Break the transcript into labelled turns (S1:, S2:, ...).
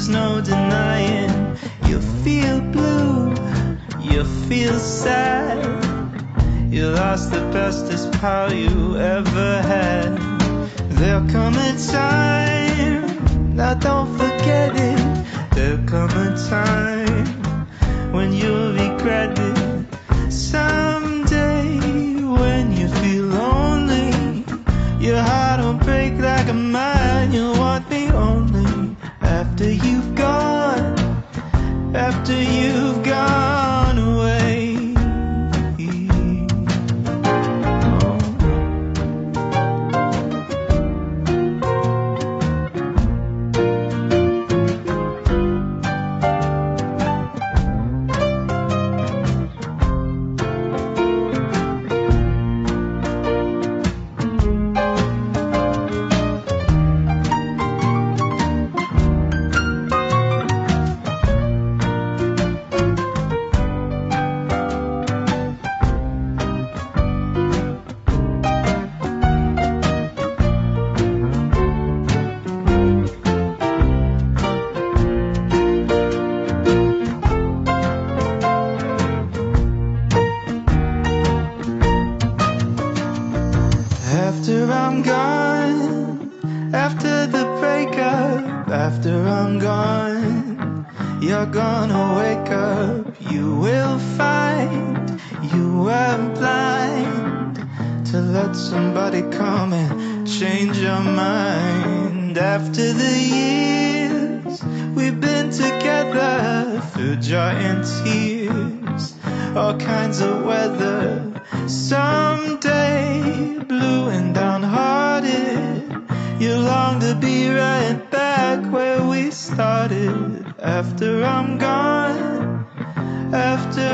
S1: there's no denying. You feel blue, you feel sad. You lost the bestest pal you ever had. There'll come a time, now don't forget it. There'll come a time when you'll regret it. Someday when you feel lonely, your heart will break like a mine. You'll want me only after you've gone, after you've gone away. After I'm gone, after the breakup, after I'm gone, you're gonna wake up. You will find you were blind to let somebody come and change your mind. After the years we've been together, through joy and tears, all kinds of weather. Someday, blue and downhearted, you long to be right back where we started. After I'm gone, after